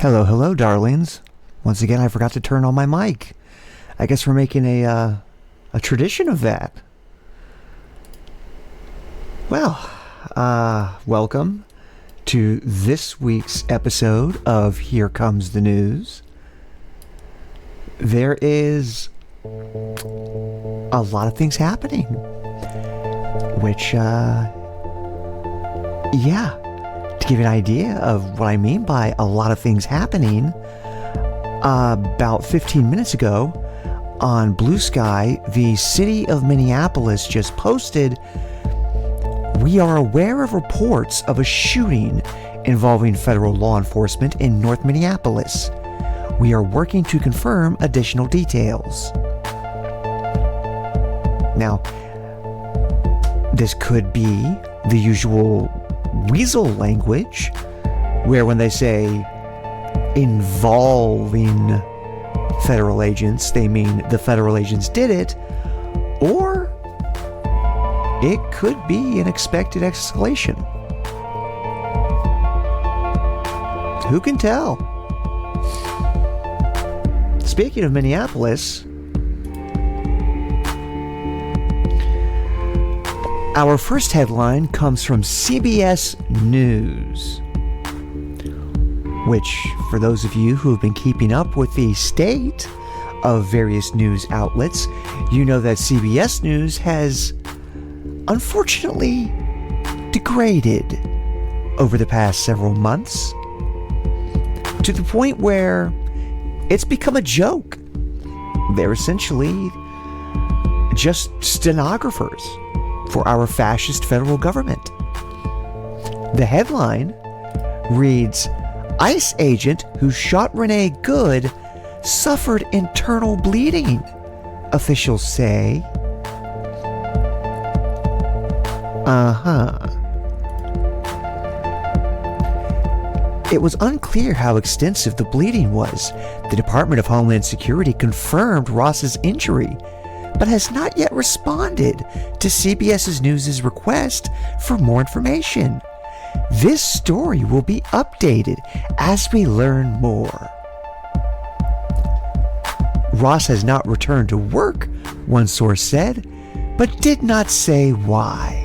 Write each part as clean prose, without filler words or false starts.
Hello, hello, darlings. Once again, I forgot to turn on my mic. I guess we're making a tradition of that. Well, welcome to this week's episode of Here Comes the News. There is a lot of things happening, which, to give you an idea of what I mean by a lot of things happening, about 15 minutes ago on Blue Sky, the city of Minneapolis just posted, "We are aware of reports of a shooting involving federal law enforcement in North Minneapolis. We are working to confirm additional details." Now, this could be the usual weasel language, where when they say involving federal agents, they mean the federal agents did it, or it could be an expected escalation. Who can tell? Speaking of Minneapolis, our first headline comes from CBS News, which, for those of you who have been keeping up with the state of various news outlets, you know that CBS News has unfortunately degraded over the past several months to the point where it's become a joke. They're essentially just stenographers for our fascist federal government. The headline reads, "ICE agent who shot Renee Good suffered internal bleeding," officials say. It was unclear how extensive the bleeding was. The Department of Homeland Security confirmed Ross's injury, but has not yet responded to CBS News' request for more information. This story will be updated as we learn more. Ross has not returned to work, one source said, but did not say why.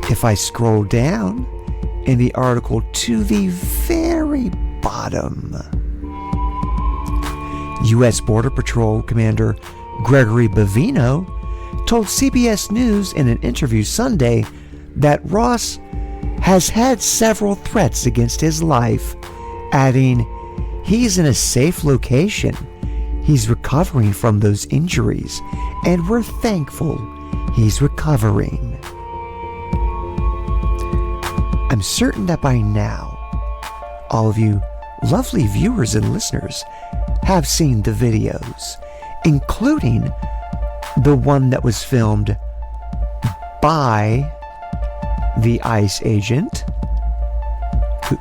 If I scroll down in the article to the very bottom, U.S. Border Patrol Commander Gregory Bavino told CBS News in an interview Sunday that Ross has had several threats against his life, adding, "He's in a safe location. He's recovering from those injuries, and we're thankful he's recovering." I'm certain that by now, all of you lovely viewers and listeners have seen the videos, including the one that was filmed by the ICE agent,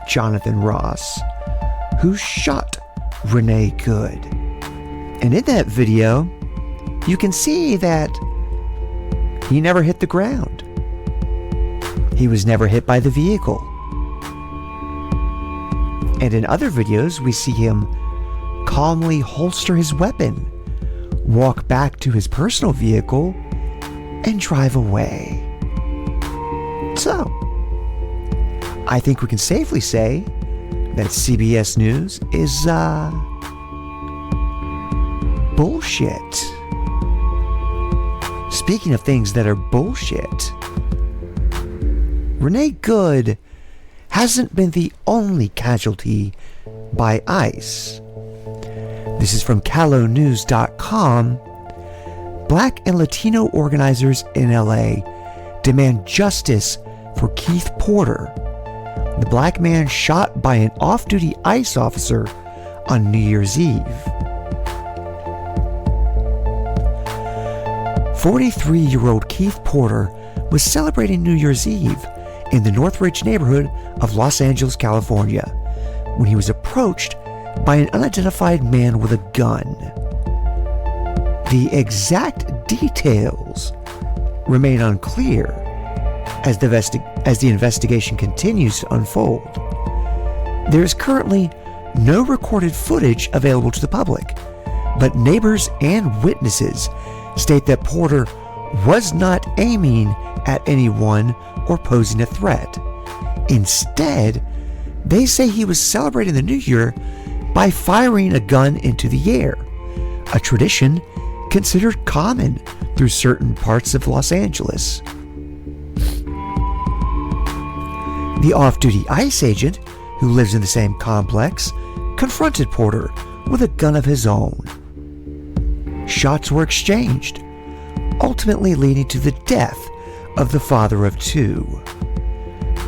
Jonathan Ross, who shot Renee Good. And in that video, you can see that he never hit the ground. He was never hit by the vehicle. And in other videos, we see him calmly holster his weapon, walk back to his personal vehicle, and drive away. So, I think we can safely say that CBS News is, bullshit. Speaking of things that are bullshit, Renee Good hasn't been the only casualty by ICE. This is from CaloNews.com. Black and Latino organizers in LA demand justice for Keith Porter, the black man shot by an off-duty ICE officer on New Year's Eve. 43-year-old Keith Porter was celebrating New Year's Eve in the Northridge neighborhood of Los Angeles, California, when he was approached by an unidentified man with a gun. The exact details remain unclear as the investigation continues to unfold. There is currently no recorded footage available to the public, but neighbors and witnesses state that Porter was not aiming at anyone or posing a threat. Instead, they say he was celebrating the new year by firing a gun into the air, a tradition considered common through certain parts of Los Angeles. The off-duty ICE agent, who lives in the same complex, confronted Porter with a gun of his own. Shots were exchanged, ultimately leading to the death of the father of two.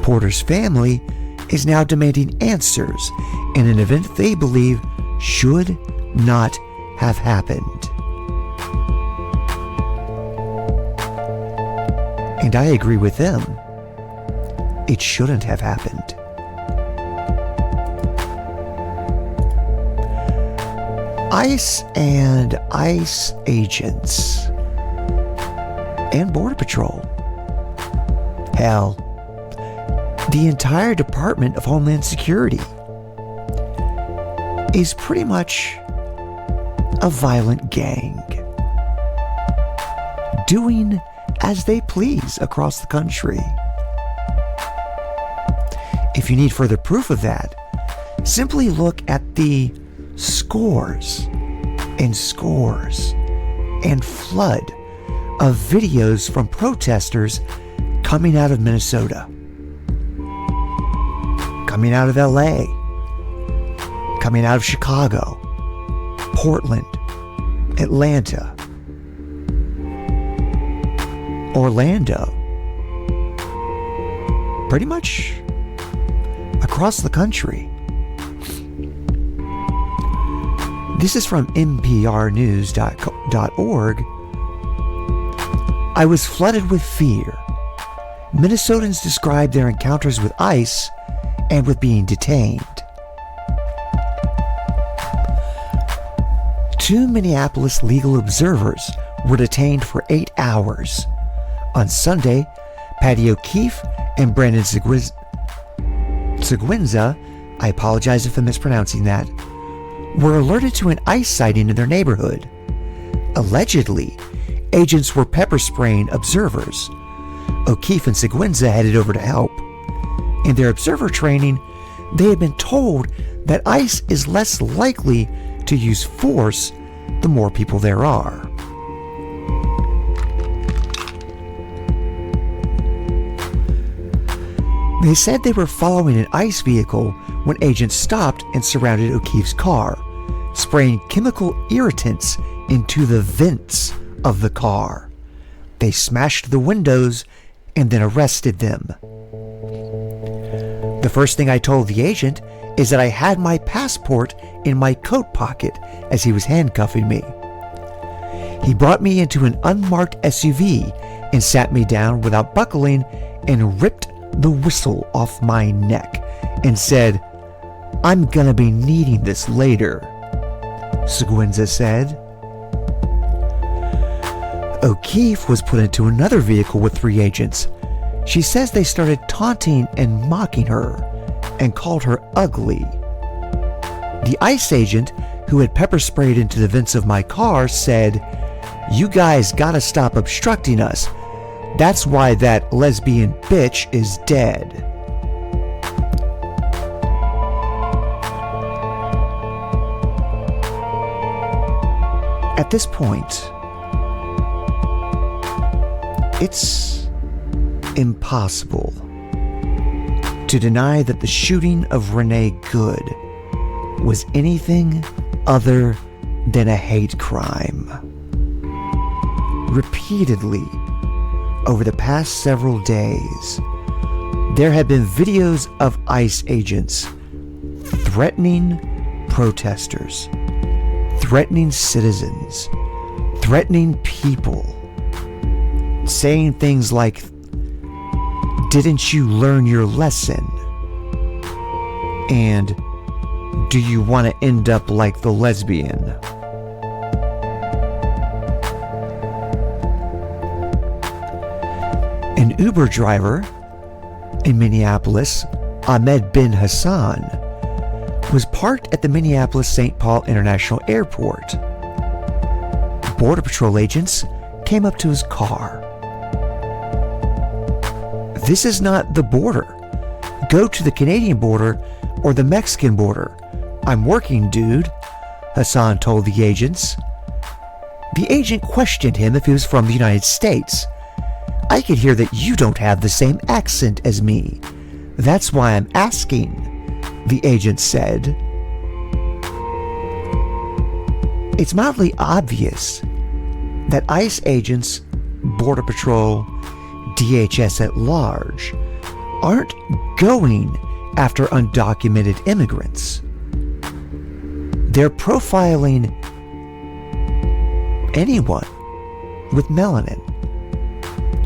Porter's family is now demanding answers in an event they believe should not have happened. And I agree with them. It shouldn't have happened. ICE and ICE agents and Border Patrol. Hell, the entire Department of Homeland Security is pretty much a violent gang, doing as they please across the country. If you need further proof of that, simply look at the scores and flood of videos from protesters coming out of Minnesota, coming out of LA, coming out of Chicago, Portland, Atlanta, Orlando, pretty much across the country. This is from nprnews.org. I was flooded with fear. Minnesotans described their encounters with ICE and with being detained. Two Minneapolis legal observers were detained for 8 hours. On Sunday, Patty O'Keefe and Brandon Seguinza, I apologize if I'm mispronouncing that, were alerted to an ICE sighting in their neighborhood. Allegedly, agents were pepper spraying observers. O'Keefe and Seguinza headed over to help. In their observer training, they had been told that ICE is less likely to use force the more people there are. They said they were following an ICE vehicle when agents stopped and surrounded O'Keefe's car, spraying chemical irritants into the vents of the car. They smashed the windows and then arrested them. The first thing I told the agent is that I had my passport in my coat pocket as he was handcuffing me. He brought me into an unmarked SUV and sat me down without buckling and ripped the whistle off my neck and said, "I'm gonna be needing this later," Seguinza said. O'Keefe was put into another vehicle with 3 agents. She says they started taunting and mocking her and called her ugly. The ICE agent, who had pepper sprayed into the vents of my car, said, "You guys gotta stop obstructing us. That's why that lesbian bitch is dead." At this point, it's impossible to deny that the shooting of Renee Good was anything other than a hate crime. Repeatedly, over the past several days, there have been videos of ICE agents threatening protesters, threatening citizens, threatening people, saying things like, "Didn't you learn your lesson?" and "Do you want to end up like the lesbian?" An Uber driver in Minneapolis, Ahmed bin Hassan, was parked at the Minneapolis-St. Paul International Airport. Border Patrol agents came up to his car. "This is not the border. Go to the Canadian border or the Mexican border. I'm working, dude," Hassan told the agents. The agent questioned him if he was from the United States. "I could hear that you don't have the same accent as me. That's why I'm asking," the agent said. It's mildly obvious that ICE agents, Border Patrol, DHS at large, aren't going after undocumented immigrants. They're profiling anyone with melanin,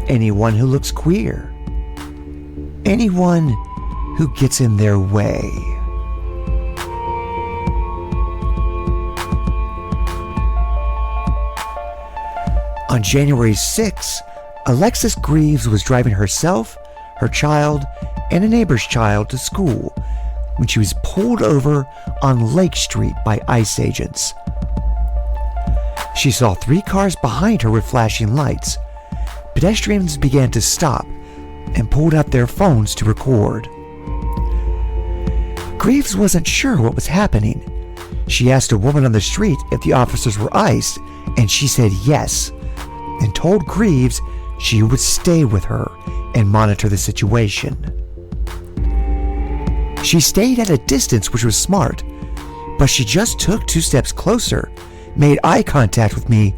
anyone who looks queer, anyone who gets in their way. On January 6, Alexis Greaves was driving herself, her child, and a neighbor's child to school when she was pulled over on Lake Street by ICE agents. She saw 3 cars behind her with flashing lights. Pedestrians began to stop and pulled out their phones to record. Greaves wasn't sure what was happening. She asked a woman on the street if the officers were ICE, and she said yes, and told Greaves she would stay with her and monitor the situation. She stayed at a distance, which was smart, but she just took 2 steps closer, made eye contact with me,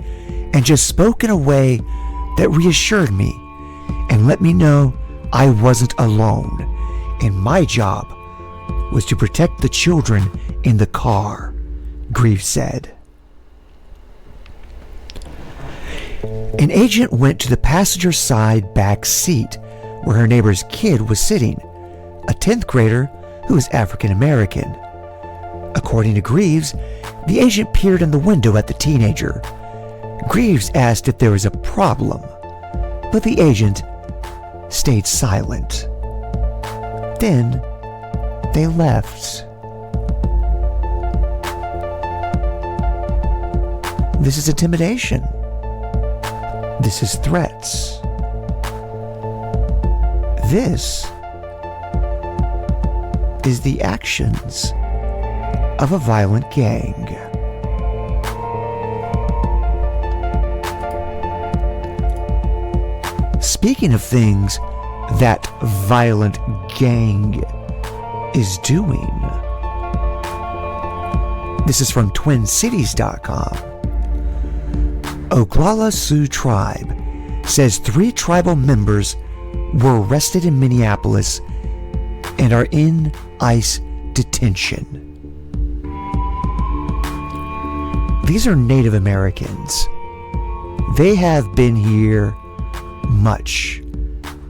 and just spoke in a way that reassured me and let me know I wasn't alone, and my job was to protect the children in the car, Greaves said. An agent went to the passenger side back seat where her neighbor's kid was sitting, a 10th grader who was African American. According to Greaves, the agent peered in the window at the teenager. Greaves asked if there was a problem, but the agent stayed silent. Then they left. This is intimidation. This is threats. This is the actions of a violent gang. Speaking of things that violent gang is doing, this is from TwinCities.com. Oglala Sioux Tribe says 3 tribal members were arrested in Minneapolis and are in ICE detention. These are Native Americans. They have been here much,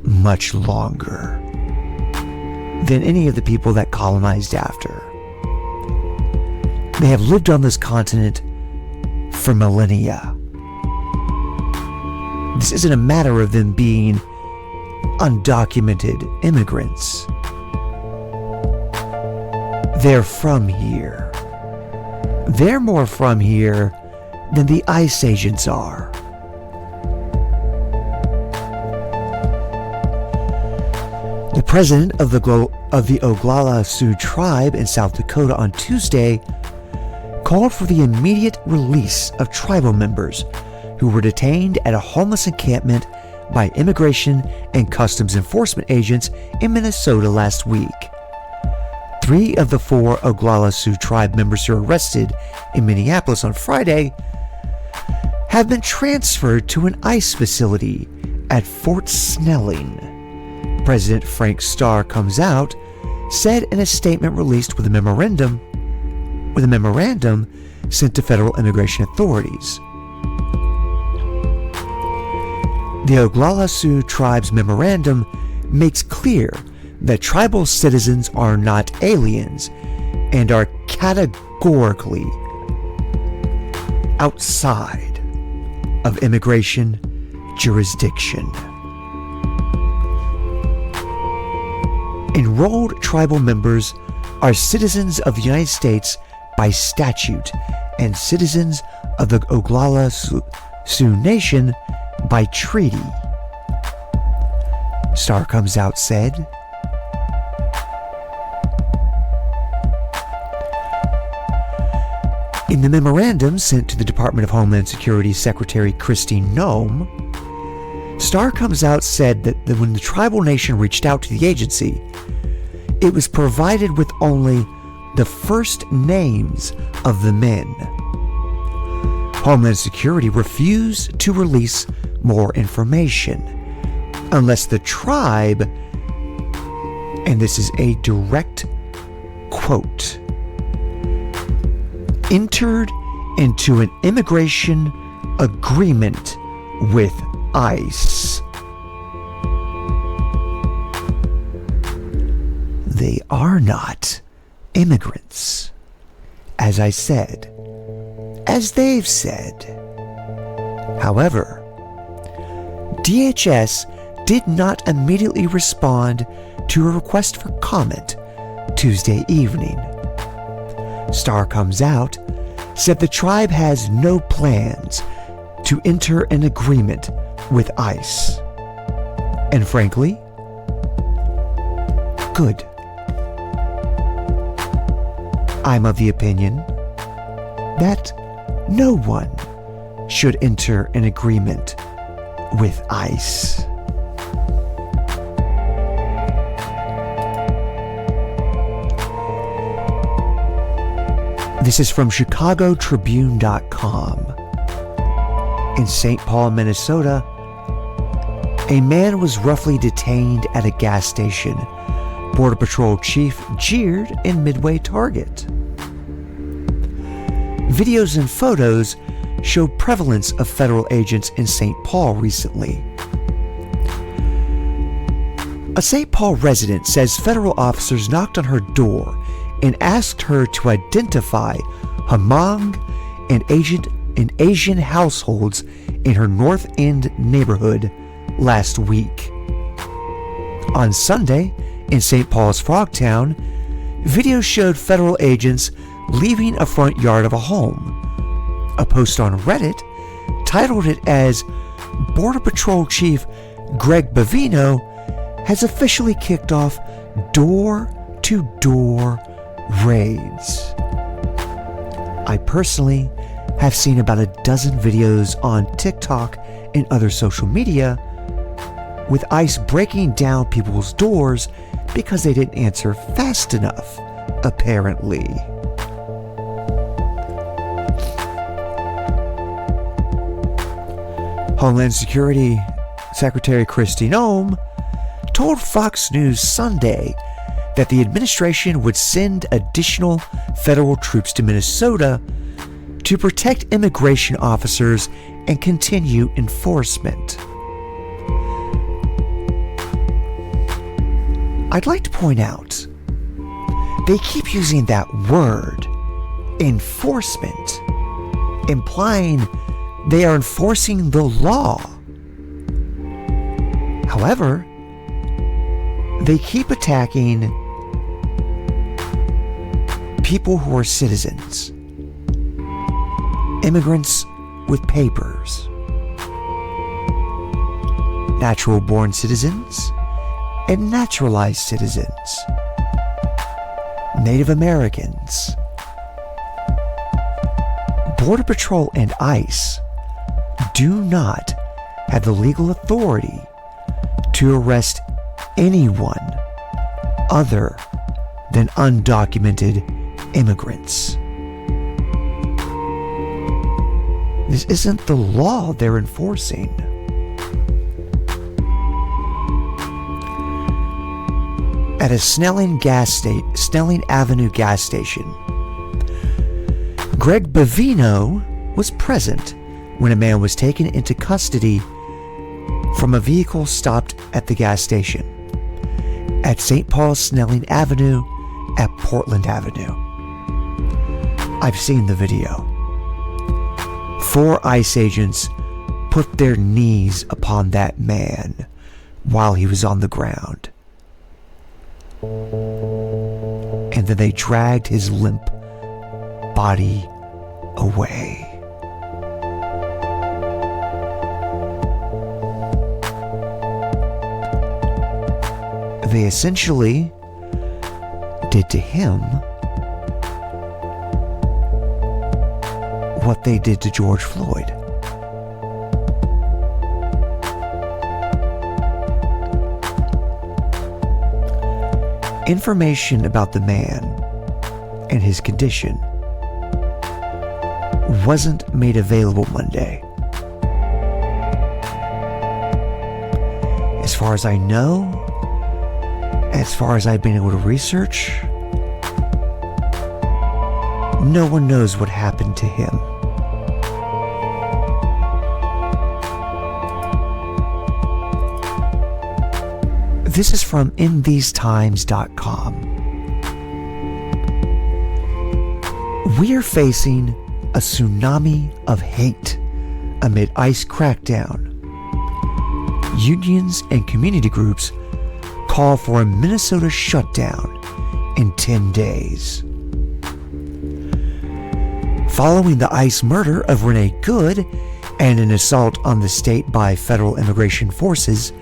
much longer than any of the people that colonized after. They have lived on this continent for millennia. This isn't a matter of them being undocumented immigrants. They're from here. They're more from here than the ICE agents are. The president of the Oglala Sioux Tribe in South Dakota on Tuesday called for the immediate release of tribal members who were detained at a homeless encampment by Immigration and Customs Enforcement agents in Minnesota last week. 3 of the 4 Oglala Sioux Tribe members who were arrested in Minneapolis on Friday have been transferred to an ICE facility at Fort Snelling. President Frank Starr Comes Out said in a statement released with a memorandum sent to federal immigration authorities. The Oglala Sioux Tribe's memorandum makes clear that tribal citizens are not aliens and are categorically outside of immigration jurisdiction. Enrolled tribal members are citizens of the United States by statute and citizens of the Oglala Sioux Nation by treaty. Starr Comes Out said, in the memorandum sent to the Department of Homeland Security Secretary Kristi Noem, Starr Comes Out said that when the tribal nation reached out to the agency, it was provided with only the first names of the men. Homeland Security refused to release more information unless the tribe, and this is a direct quote, entered into an immigration agreement with ICE. They are not immigrants, as I said, as they've said. However, DHS did not immediately respond to a request for comment Tuesday evening. Starr Comes Out said the tribe has no plans to enter an agreement with ICE. And frankly, good. I'm of the opinion that no one should enter an agreement with ICE. This is from ChicagoTribune.com. In St. Paul, Minnesota, a man was roughly detained at a gas station. Border Patrol chief jeered in Midway Target. Videos and photos showed prevalence of federal agents in St. Paul recently. A St. Paul resident says federal officers knocked on her door and asked her to identify Hmong and Asian households in her North End neighborhood last week. On Sunday, in St. Paul's Frogtown, videos showed federal agents leaving a front yard of a home. A post on Reddit titled it as Border Patrol Chief Greg Bavino has officially kicked off door-to-door raids. I personally have seen about a dozen videos on TikTok and other social media with ICE breaking down people's doors because they didn't answer fast enough, apparently. Homeland Security Secretary Kristi Noem told Fox News Sunday that the administration would send additional federal troops to Minnesota to protect immigration officers and continue enforcement. I'd like to point out, they keep using that word, enforcement, implying they are enforcing the law. However, they keep attacking people who are citizens, immigrants with papers, natural-born citizens, and naturalized citizens, Native Americans. Border Patrol and ICE do not have the legal authority to arrest anyone other than undocumented immigrants. This isn't the law they're enforcing. At a Snelling Avenue gas station, Greg Bavino was present when a man was taken into custody from a vehicle stopped at the gas station at St. Paul's Snelling Avenue at Portland Avenue. I've seen the video. 4 ICE agents put their knees upon that man while he was on the ground and then they dragged his limp body away. They essentially did to him what they did to George Floyd. Information about the man and his condition wasn't made available Monday. As far as I know, as far as I've been able to research, no one knows what happened to him. This is from InTheseTimes.com. We are facing a tsunami of hate amid ICE crackdown. Unions and community groups call for a Minnesota shutdown in 10 days. Following the ICE murder of Renee Good and an assault on the state by federal immigration forces,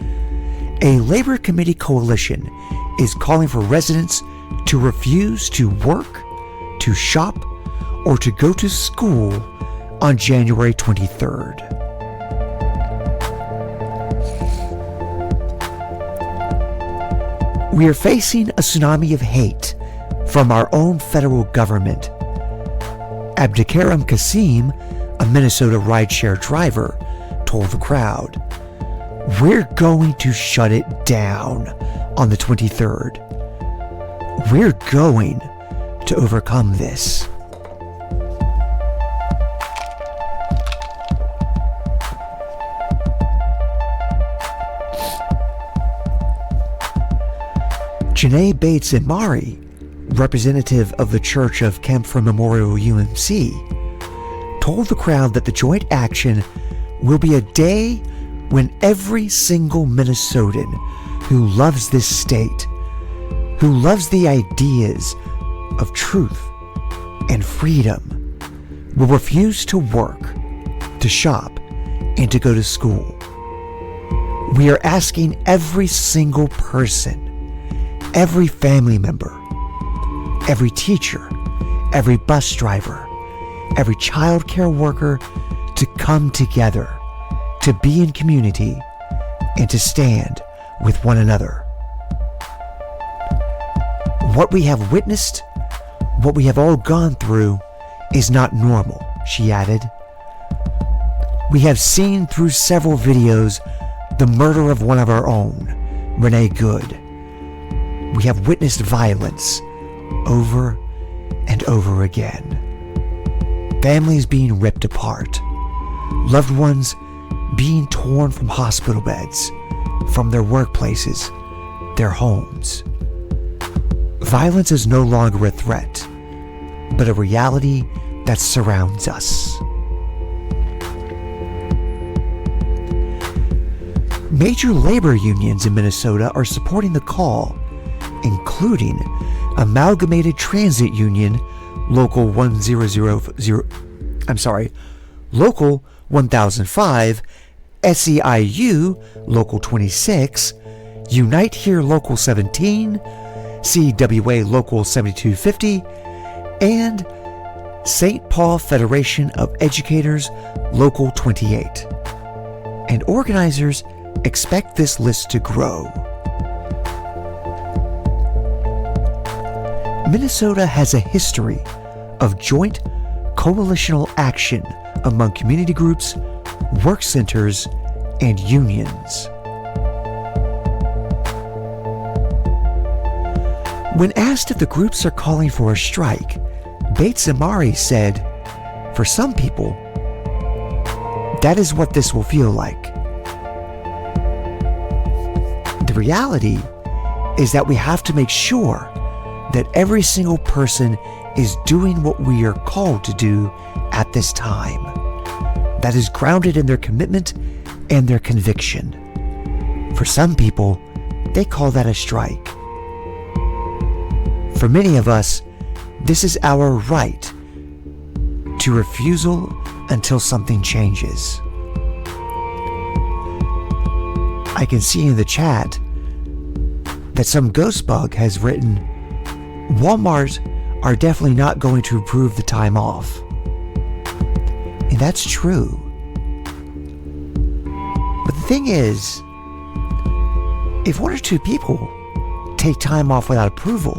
a Labor Committee coalition is calling for residents to refuse to work, to shop, or to go to school on January 23rd. We are facing a tsunami of hate from our own federal government. Abdikarim Kasim, a Minnesota rideshare driver, told the crowd, "We're going to shut it down on the 23rd. We're going to overcome this." Janae Bates Amari, representative of the Church of Kempfer Memorial UMC, told the crowd that the joint action will be a day when every single Minnesotan who loves this state, who loves the ideas of truth and freedom, will refuse to work, to shop, and to go to school. We are asking every single person, every family member, every teacher, every bus driver, every child care worker to come together, to be in community, and to stand with one another. What we have witnessed, what we have all gone through, is not normal, she added. We have seen through several videos the murder of one of our own, Renee Good. We have witnessed violence over and over again. Families being ripped apart. Loved ones being torn from hospital beds, from their workplaces, their homes. Violence is no longer a threat, but a reality that surrounds us. Major labor unions in Minnesota are supporting the call, including Amalgamated Transit Union Local 1005, SEIU Local 26, Unite Here Local 17, CWA Local 7250, and St. Paul Federation of Educators Local 28. And organizers expect this list to grow. Minnesota has a history of joint coalitional action among community groups, work centers, and unions. When asked if the groups are calling for a strike, Bates Amari said, "For some people, that is what this will feel like." The reality is that we have to make sure that every single person is doing what we are called to do at this time. That is grounded in their commitment and their conviction. For some people, they call that a strike. For many of us, this is our right to refusal until something changes. I can see in the chat that some ghost bug has written, Walmart are definitely not going to approve the time off. And that's true. But the thing is, if one or two people take time off without approval,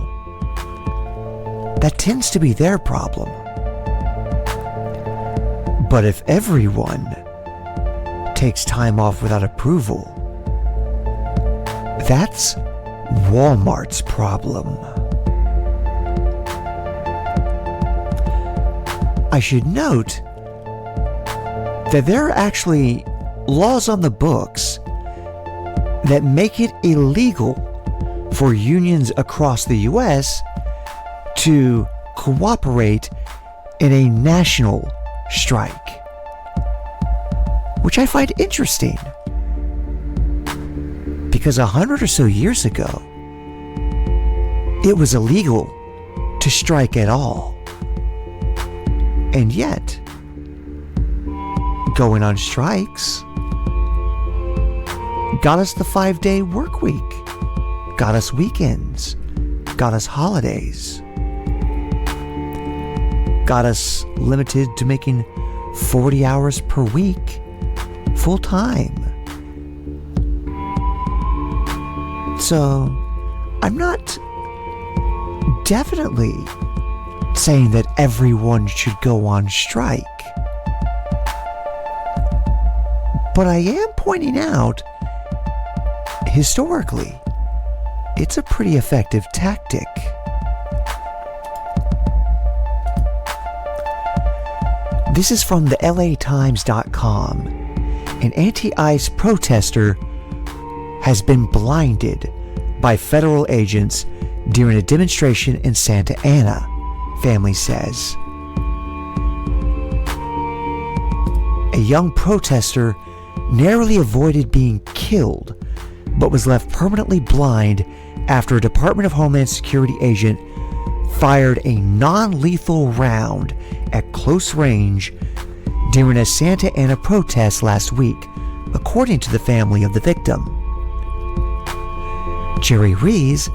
that tends to be their problem. But if everyone takes time off without approval, that's Walmart's problem. I should note that there are actually laws on the books that make it illegal for unions across the U.S. to cooperate in a national strike, which I find interesting because 100 or so years ago, it was illegal to strike at all. And yet, going on strikes got us the 5-day work week, got us weekends, got us holidays, got us limited to making 40 hours per week full time. So, I'm not definitely saying that everyone should go on strike. But I am pointing out, historically, it's a pretty effective tactic. This is from the LATimes.com. An anti-ICE protester has been blinded by federal agents during a demonstration in Santa Ana, family says. A young protester narrowly avoided being killed, but was left permanently blind after a Department of Homeland Security agent fired a non-lethal round at close range during a Santa Ana protest last week, according to the family of the victim. Jerry Rees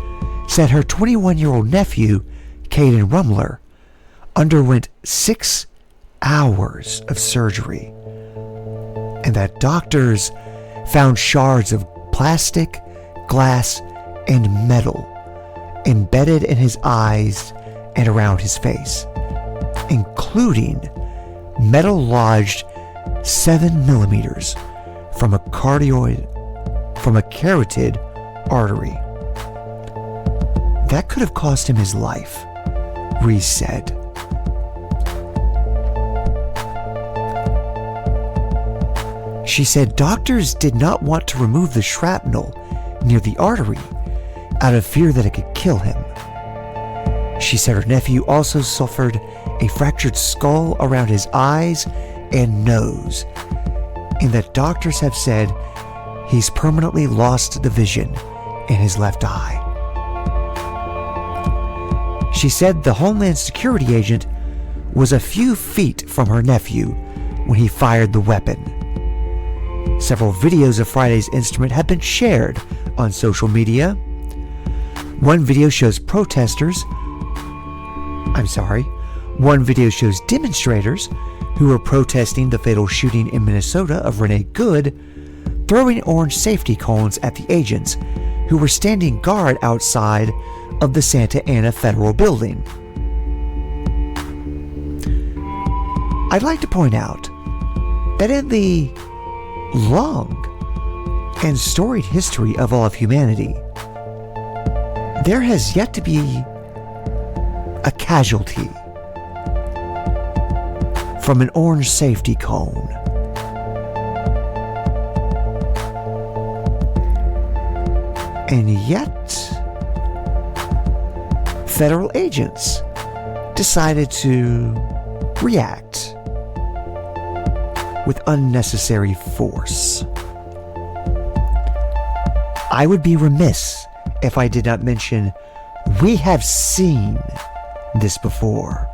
said her 21-year-old nephew, Caden Rumler, underwent 6 hours of surgery, and that doctors found shards of plastic, glass, and metal embedded in his eyes and around his face, including metal lodged 7 millimeters from a carotid artery. That could have cost him his life, Rees said. She said doctors did not want to remove the shrapnel near the artery out of fear that it could kill him. She said her nephew also suffered a fractured skull around his eyes and nose, and that doctors have said he's permanently lost the vision in his left eye. She said the Homeland Security agent was a few feet from her nephew when he fired the weapon. Several videos of Friday's instrument have been shared on social media. One video shows demonstrators who were protesting the fatal shooting in Minnesota of Renee Good throwing orange safety cones at the agents who were standing guard outside of the Santa Ana Federal Building. I'd like to point out that in the long and storied history of all of humanity, there has yet to be a casualty from an orange safety cone. And yet, federal agents decided to react with unnecessary force. I would be remiss if I did not mention We have seen this before.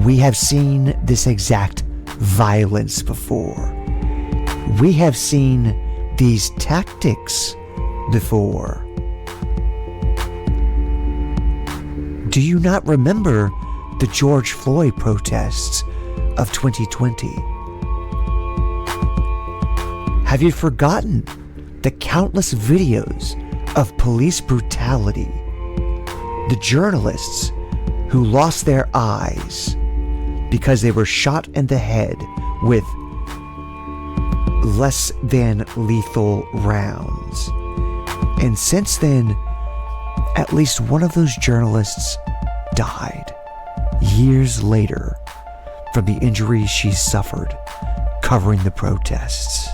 We have seen this exact violence before. We have seen these tactics before. Do you not remember the George Floyd protests of 2020? Have you forgotten the countless videos of police brutality? The journalists who lost their eyes because they were shot in the head with less than lethal rounds. And since then, at least one of those journalists died years later from the injuries she suffered covering the protests.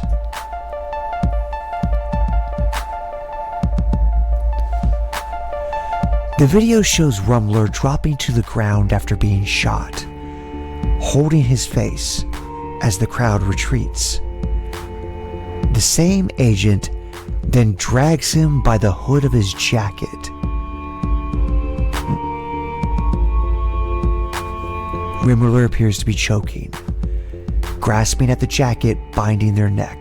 The video shows Rumler dropping to the ground after being shot, holding his face as the crowd retreats. The same agent then drags him by the hood of his jacket. Rumler appears to be choking, grasping at the jacket binding their neck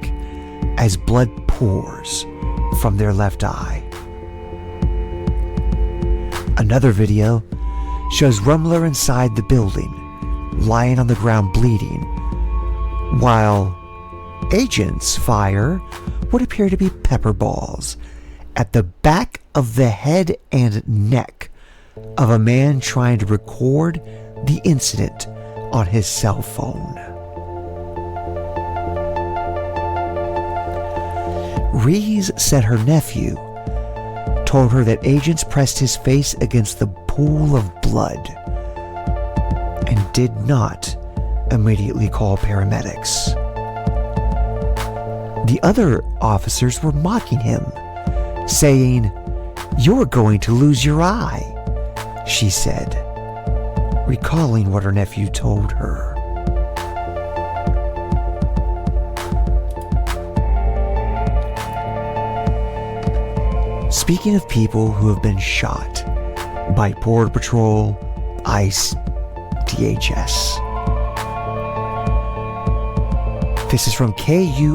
as blood pours from their left eye. Another video shows Rumler inside the building, lying on the ground bleeding, while agents fire what appear to be pepper balls at the back of the head and neck of a man trying to record the incident on his cell phone. Rees said her nephew told her that agents pressed his face against the pool of blood and did not immediately call paramedics. The other officers were mocking him, saying, "You're going to lose your eye," she said, recalling what her nephew told her. Speaking of people who have been shot by Border Patrol, ICE, DHS. This is from KUOW.org.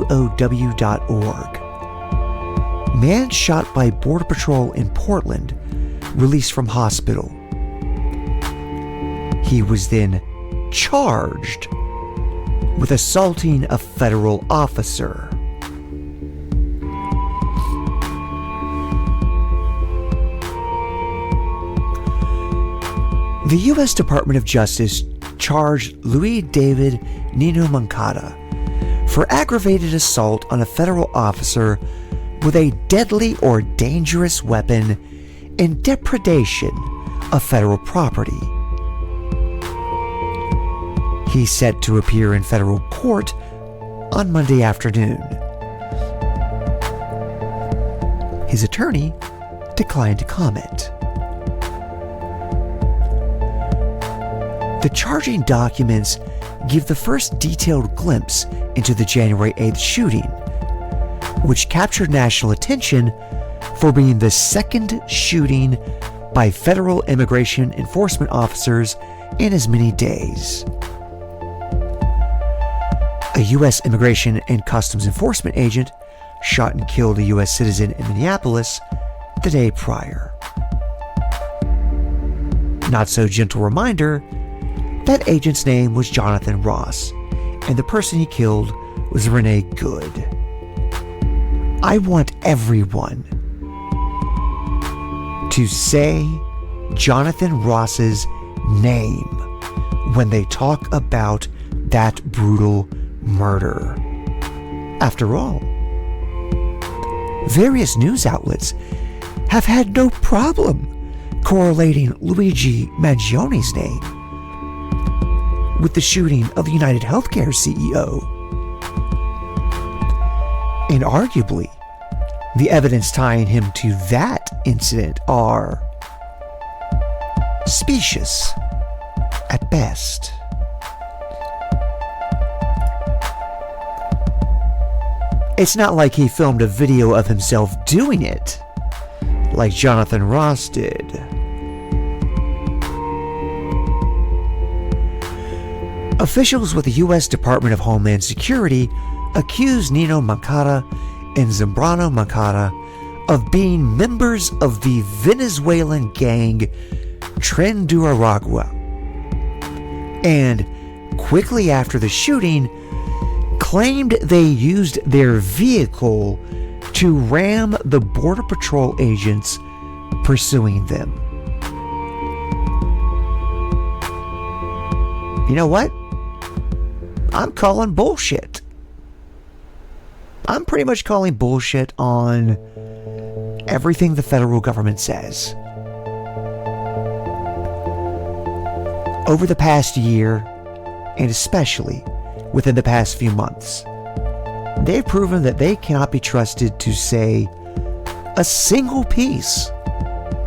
Man shot by Border Patrol in Portland, released from hospital. He was then charged with assaulting a federal officer. The U.S. Department of Justice charged Luis David Nino Moncada for aggravated assault on a federal officer with a deadly or dangerous weapon and depredation of federal property. He's set to appear in federal court on Monday afternoon. His attorney declined to comment. The charging documents give the first detailed glimpse into the January 8th shooting, which captured national attention for being the second shooting by federal immigration enforcement officers in as many days. A U.S. Immigration and Customs Enforcement agent shot and killed a U.S. citizen in Minneapolis the day prior. Not so gentle reminder, that agent's name was Jonathan Ross, and the person he killed was Renee Good. I want everyone to say Jonathan Ross's name when they talk about that brutal murder. After all, various news outlets have had no problem correlating Luigi Mangioni's name with the shooting of the United Healthcare CEO. And arguably, the evidence tying him to that incident are specious at best. It's not like he filmed a video of himself doing it. like Jonathan Ross did. Officials with the U.S. Department of Homeland Security accused Nino Mancata and Zambrano Mancata of being members of the Venezuelan gang Tren de Aragua, and quickly after the shooting claimed they used their vehicle to ram the Border Patrol agents pursuing them. You know what? I'm calling bullshit. I'm pretty much calling bullshit on everything the federal government says. Over the past year, and especially within the past few months, they've proven that they cannot be trusted to say a single piece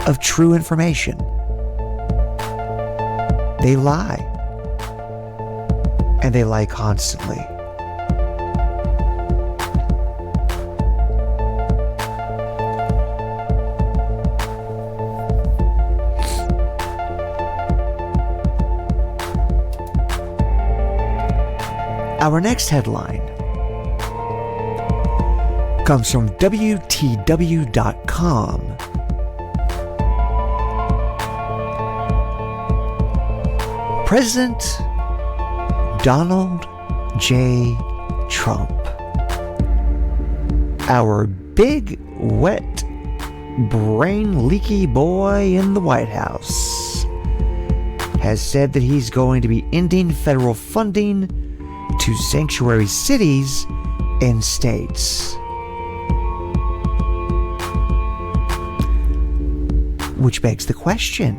of true information. They lie. And they lie constantly. Our next headline comes from WTW.com. President Donald J. Trump, our big, wet, brain leaky boy in the White House, has said that he's going to be ending federal funding to sanctuary cities and states. Which begs the question,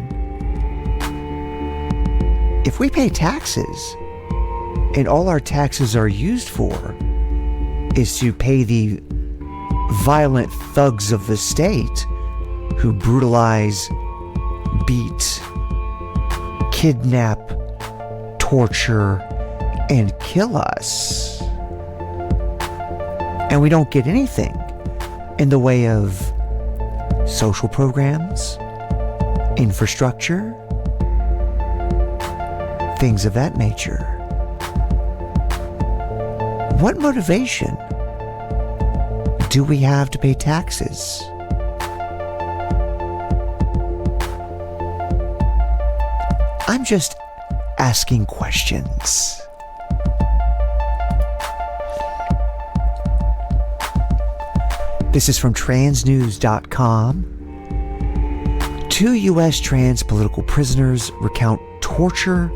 if we pay taxes, and all our taxes are used for is to pay the violent thugs of the state who brutalize, beat, kidnap, torture, and kill us, and we don't get anything in the way of social programs, infrastructure, things of that nature. What motivation do we have to pay taxes? I'm just asking questions. This is from transnews.com. 2 U.S. trans political prisoners recount torture,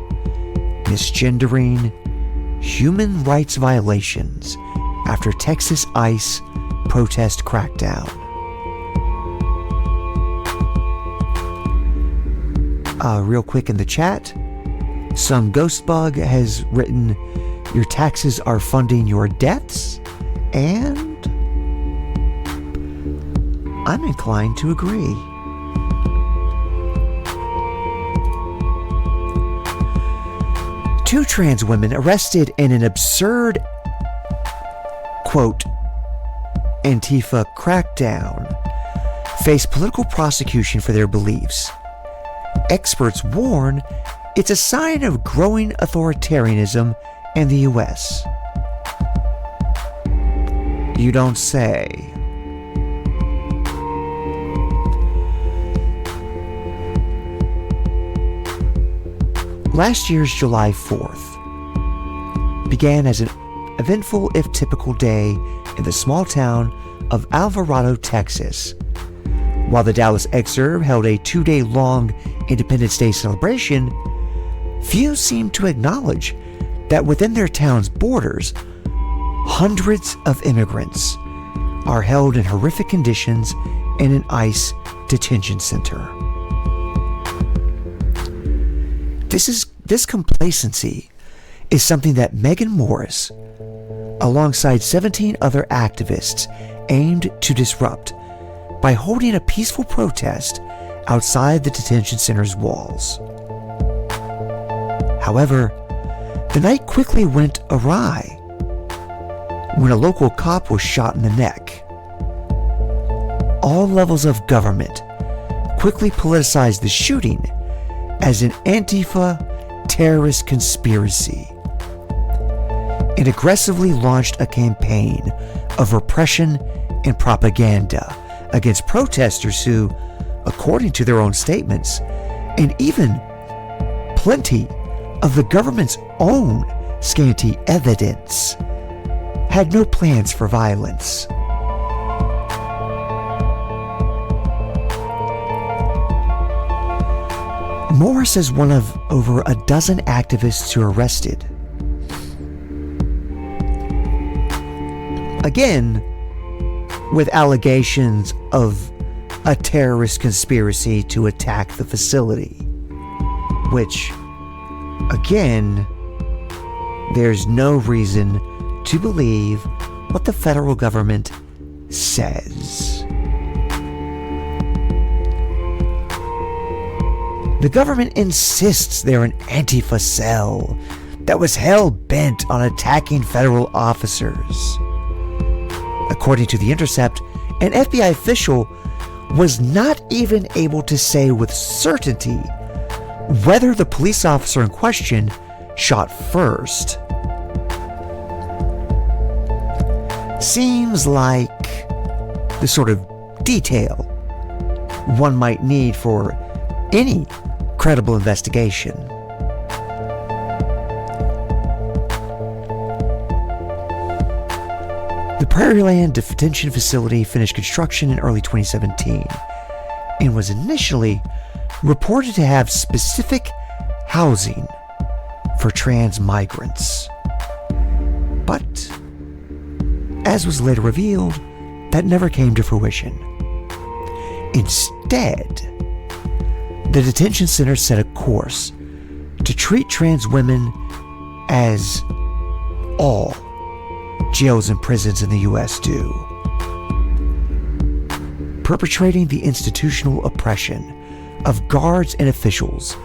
misgendering, human rights violations after Texas ICE protest crackdown. Real quick in the chat, some Ghostbug has written, "Your taxes are funding your debts," and I'm inclined to agree. Two trans women arrested in an absurd, quote, Antifa crackdown face political prosecution for their beliefs. Experts warn it's a sign of growing authoritarianism in the U.S. You don't say. Last year's July 4th began as an eventful, if typical, day in the small town of Alvarado, Texas. While the Dallas Exurb held a 2-day-long Independence Day celebration, few seemed to acknowledge that within their town's borders, hundreds of immigrants are held in horrific conditions in an ICE detention center. This complacency is something that Megan Morris, alongside 17 other activists, aimed to disrupt by holding a peaceful protest outside the detention center's walls. However, the night quickly went awry when a local cop was shot in the neck. all levels of government quickly politicized the shooting as an Antifa terrorist conspiracy and aggressively launched a campaign of repression and propaganda against protesters who, according to their own statements, and even plenty of the government's own scanty evidence, had no plans for violence. Morris is one of over a dozen activists who are arrested. Again, with allegations of a terrorist conspiracy to attack the facility, which, again, there's no reason to believe what the federal government says. The government insists they're an Antifa cell that was hell-bent on attacking federal officers. According to The Intercept, an FBI official was not even able to say with certainty whether the police officer in question shot first. Seems like the sort of detail one might need for any credible investigation. The Prairieland Detention Facility finished construction in early 2017 and was initially reported to have specific housing for trans migrants. But, as was later revealed, that never came to fruition. Instead, the detention center set a course to treat trans women as all jails and prisons in the U.S. do, perpetrating the institutional oppression of guards and officials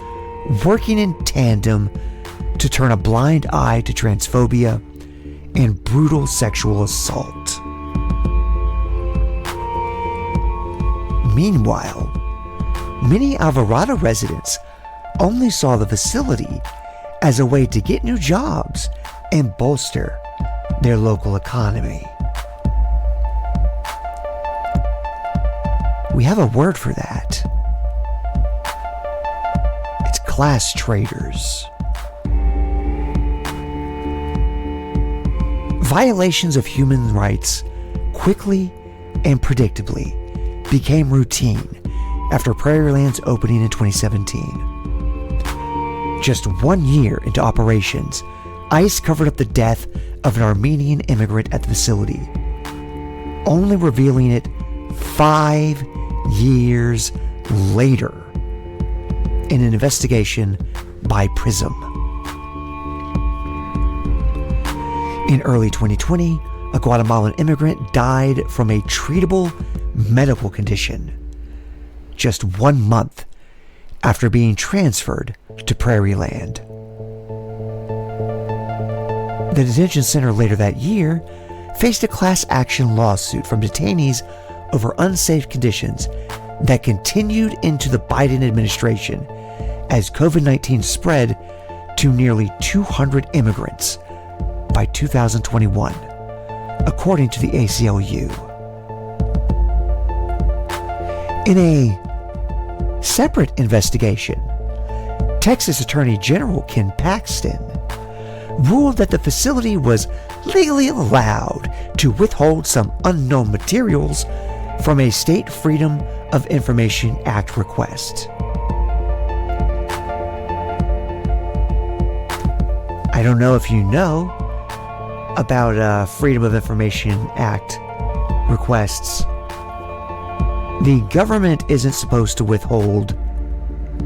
working in tandem to turn a blind eye to transphobia and brutal sexual assault. Meanwhile, many Alvarado residents only saw the facility as a way to get new jobs and bolster their local economy. We have a word for that. It's class traders. Violations of human rights quickly and predictably became routine after Prairieland's opening in 2017. Just 1 year into operations, ICE covered up the death of an Armenian immigrant at the facility, only revealing it 5 years later in an investigation by PRISM. In early 2020, a Guatemalan immigrant died from a treatable medical condition just 1 month after being transferred to Prairieland. The detention center later that year faced a class action lawsuit from detainees over unsafe conditions that continued into the Biden administration as COVID-19 spread to nearly 200 immigrants by 2021, according to the ACLU. In a separate investigation, Texas Attorney General Ken Paxton ruled that the facility was legally allowed to withhold some unknown materials from a State Freedom of Information Act request. I don't know if you know about Freedom of Information Act requests. The government isn't supposed to withhold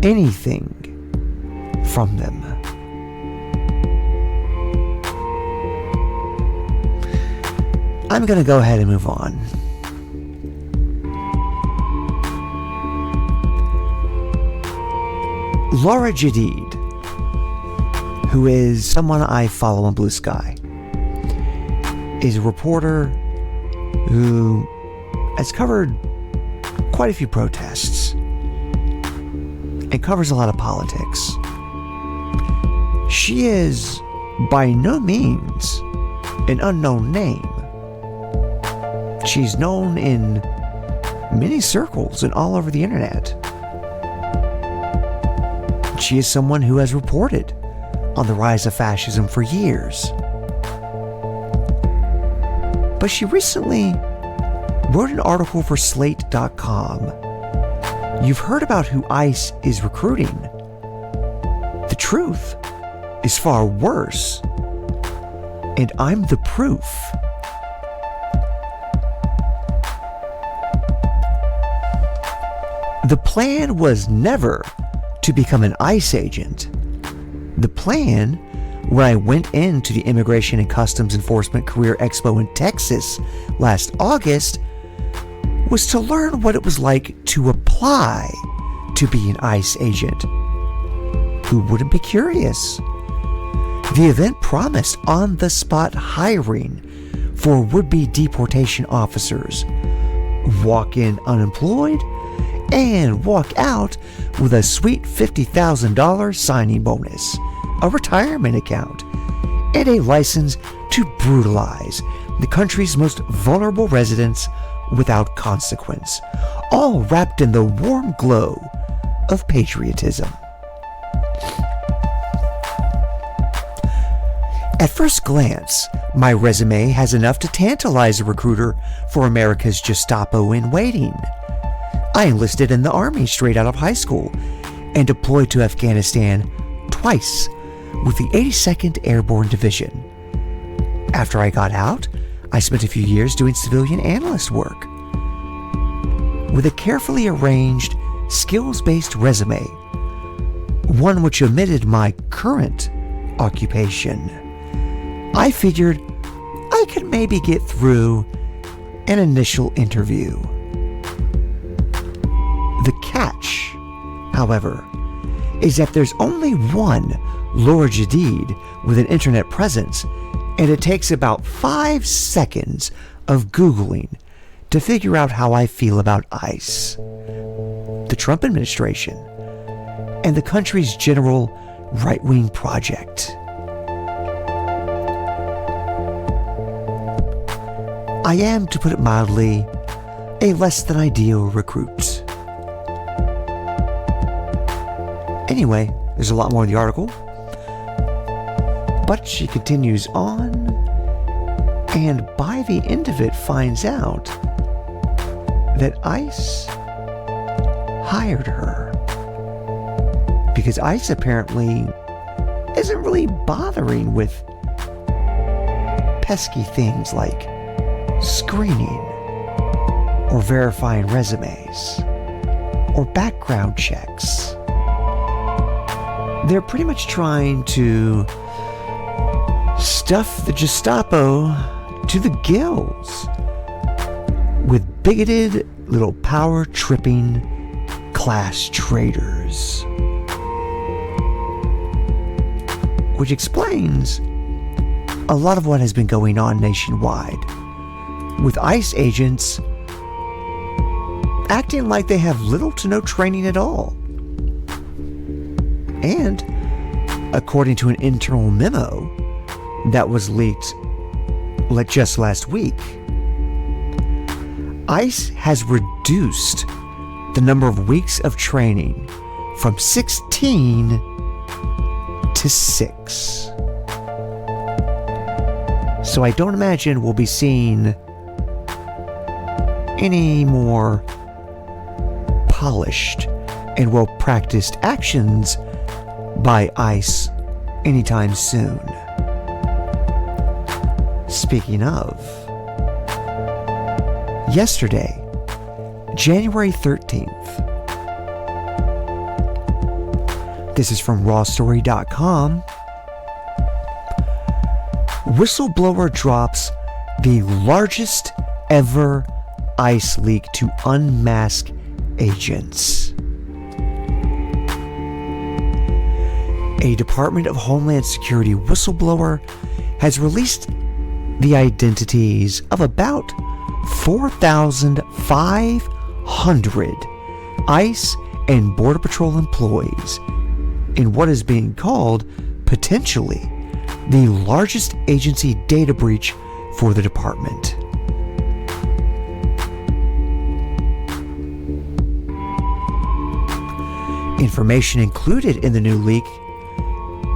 anything from them. I'm going to go ahead and move on. Laura Jadid, who is someone I follow on Blue Sky, is a reporter who has covered quite a few protests and covers a lot of politics. She is by no means an unknown name. She's known in many circles and all over the internet. She is someone who has reported on the rise of fascism for years. But she recently wrote an article for Slate.com. You've heard about who ICE is recruiting. The truth is far worse, and I'm the proof. The plan was never to become an ICE agent. The plan, when I went into the Immigration and Customs Enforcement Career Expo in Texas last August, was to learn what it was like to apply to be an ICE agent. Who wouldn't be curious? The event promised on-the-spot hiring for would-be deportation officers, walk in unemployed, and walk out with a sweet $50,000 signing bonus, a retirement account, and a license to brutalize the country's most vulnerable residents without consequence, all wrapped in the warm glow of patriotism. At first glance, my resume has enough to tantalize a recruiter for America's Gestapo in waiting. I enlisted in the Army straight out of high school and deployed to Afghanistan twice with the 82nd Airborne Division. After I got out, I spent a few years doing civilian analyst work. With a carefully arranged, skills-based resume, one which omitted my current occupation, I figured I could maybe get through an initial interview. The catch, however, is that there's only one Laura Jadid with an internet presence, and it takes about 5 seconds of Googling to figure out how I feel about ICE, the Trump administration, and the country's general right-wing project. I am, to put it mildly, a less than ideal recruit. Anyway, there's a lot more in the article, but she continues on, and by the end of it finds out that ICE hired her. Because ICE apparently isn't really bothering with pesky things like screening or verifying resumes or background checks. They're pretty much trying to stuff the Gestapo to the gills with bigoted little power-tripping class traitors. Which explains a lot of what has been going on nationwide, with ICE agents acting like they have little to no training at all. And, according to an internal memo that was leaked just last week, ICE has reduced the number of weeks of training from 16 to 6. So I don't imagine we'll be seeing any more polished and well-practiced actions by ICE anytime soon. Speaking of, yesterday, January 13th, this is from rawstory.com, whistleblower drops the largest ever ICE leak to unmask agents. A Department of Homeland Security whistleblower has released the identities of about 4,500 ICE and Border Patrol employees in what is being called potentially the largest agency data breach for the department. Information included in the new leak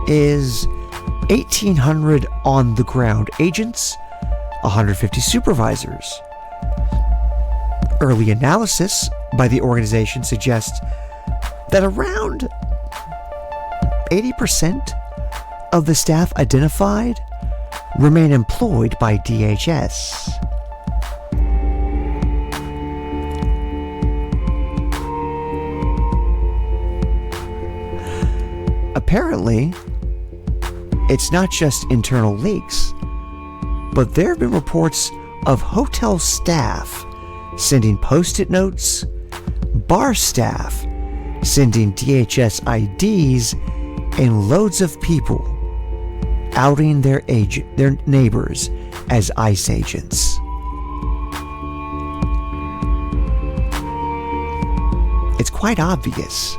is 1,800 on-the-ground agents, 150 supervisors. Early analysis by the organization suggests that around 80% of the staff identified remain employed by DHS. Apparently, it's not just internal leaks, but there have been reports of hotel staff sending post-it notes, bar staff sending DHS IDs, and loads of people outing their neighbors as ICE agents. It's quite obvious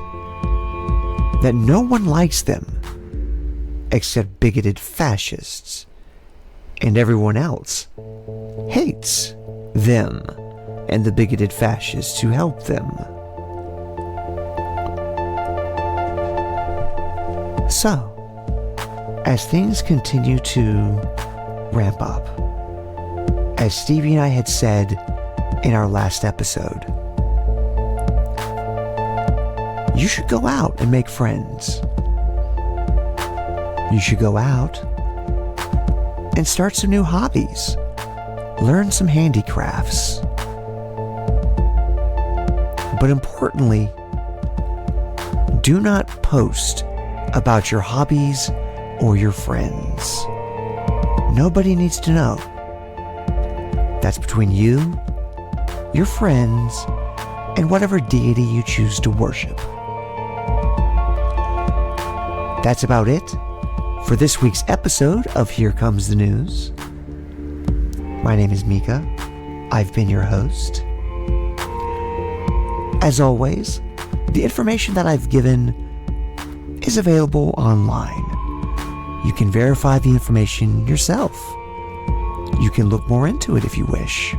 that no one likes them except bigoted fascists, and everyone else hates them and the bigoted fascists who help them. So, as things continue to ramp up, as Stevie and I had said in our last episode, you should go out and make friends. You should go out and start some new hobbies. Learn some handicrafts. But importantly, do not post about your hobbies or your friends. Nobody needs to know. That's between you, your friends, and whatever deity you choose to worship. That's about it for this week's episode of Here Comes the News. My name is Mika. I've been your host. As always, the information that I've given is available online. You can verify the information yourself. You can look more into it if you wish.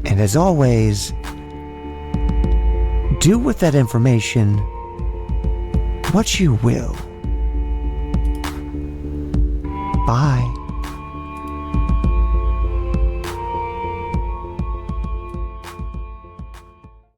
And as always, do with that information what you will. Bye.